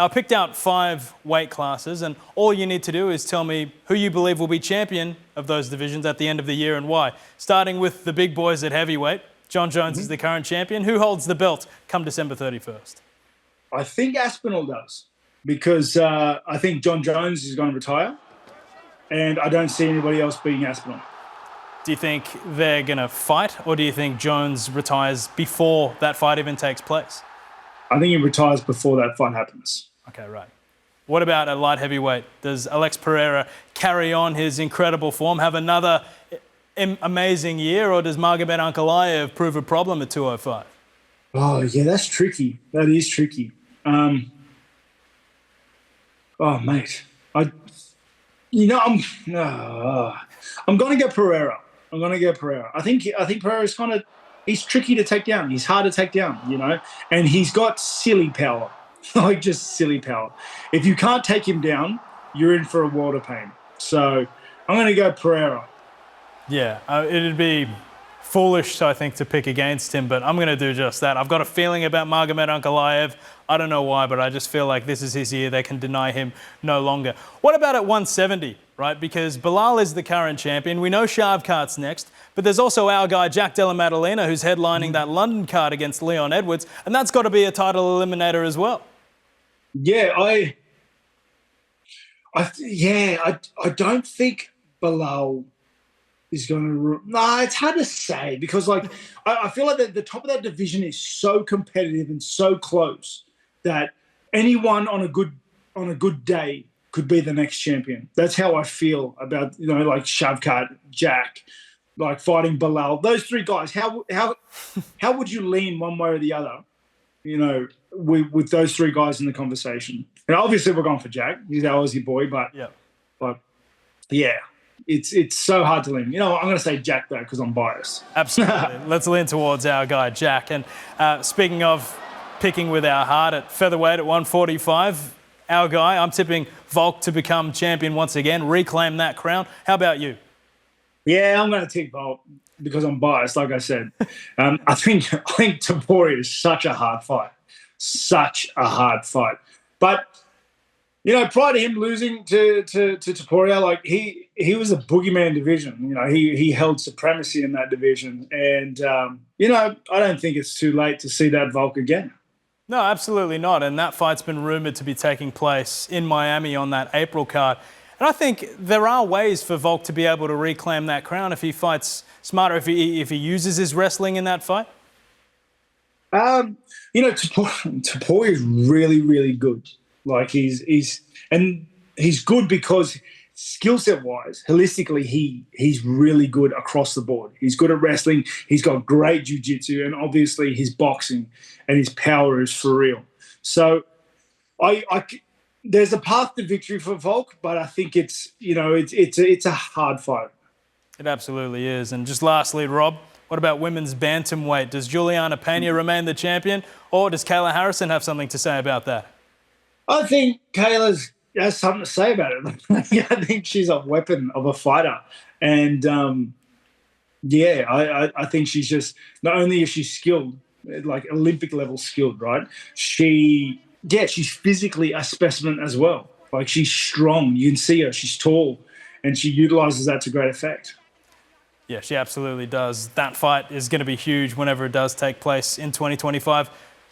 I picked out 5 weight classes, and all you need to do is tell me who you believe will be champion of those divisions at the end of the year and why. Starting with the big boys at heavyweight, Jon Jones is the current champion. Who holds the belt come December 31st? I think Aspinall does, because I think Jon Jones is going to retire, and I don't see anybody else beating Aspinall. Do you think they're going to fight, or do you think Jones retires before that fight even takes place? I think he retires before that fight happens. Okay, right. What about a light heavyweight? Does Alex Pereira carry on his incredible form, have another amazing year, or does Magomed Ankalaev prove a problem at 205? Oh, yeah, that's tricky. That is tricky. Oh, mate. I'm going to get Pereira. I think Pereira's he's tricky to take down. He's hard to take down, and he's got silly power, like just silly power. If you can't take him down, you're in for a world of pain. So I'm going to go Pereira. Yeah, it'd be foolish, I think, to pick against him, but I'm going to do just that. I've got a feeling about Magomed Ankalaev. I don't know why, but I just feel like this is his year. They can deny him no longer. What about at 170, right? Because Belal is the current champion. We know Shavkat's next, but there's also our guy, Della Maddalena, who's headlining that London card against Leon Edwards, and that's got to be a title eliminator as well. Yeah, I don't think Belal is going to... No, it's hard to say, because I feel like the top of that division is so competitive and so close that anyone on a good day could be the next champion. That's how I feel about, like Shavkat, Jack, like fighting Belal. Those 3 guys, how would you lean one way or the other, with those 3 guys in the conversation? And obviously we're going for Jack. He's our Aussie boy, but yeah. It's so hard to lean. I'm going to say Jack, though, because I'm biased. Absolutely. Let's lean towards our guy, Jack. And speaking of picking with our heart, at featherweight at 145, our guy, I'm tipping Volk to become champion once again, reclaim that crown. How about you? Yeah, I'm going to tip Volk because I'm biased, like I said. I think Topuria is such a hard fight. But... prior to him losing to Topuria, he was a boogeyman division. He held supremacy in that division. And, I don't think it's too late to see that Volk again. No, absolutely not. And that fight's been rumoured to be taking place in Miami on that April card. And I think there are ways for Volk to be able to reclaim that crown if he fights smarter, if he uses his wrestling in that fight. Topuria is really, really good. Like he's good because skill set wise, holistically, he's really good across the board. He's good at wrestling. He's got great jiu-jitsu, and obviously his boxing and his power is for real. So there's a path to victory for Volk, but I think it's a hard fight. It absolutely is. And just lastly, Rob, what about women's bantamweight? Does Julianna Pena remain the champion, or does Kayla Harrison have something to say about that? I think Kayla has something to say about it. I think she's a weapon of a fighter. And, I think she's just, not only is she skilled, like Olympic-level skilled, right? She's physically a specimen as well. Like, she's strong. You can see her. She's tall. And she utilises that to great effect. Yeah, she absolutely does. That fight is going to be huge whenever it does take place in 2025.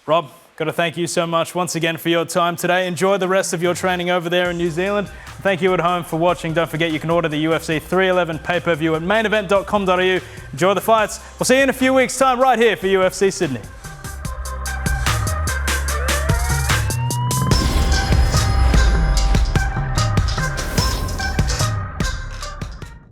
Rob, got to thank you so much once again for your time today. Enjoy the rest of your training over there in New Zealand. Thank you at home for watching. Don't forget you can order the UFC 311 pay-per-view at mainevent.com.au. Enjoy the fights. We'll see you in a few weeks' time right here for UFC Sydney.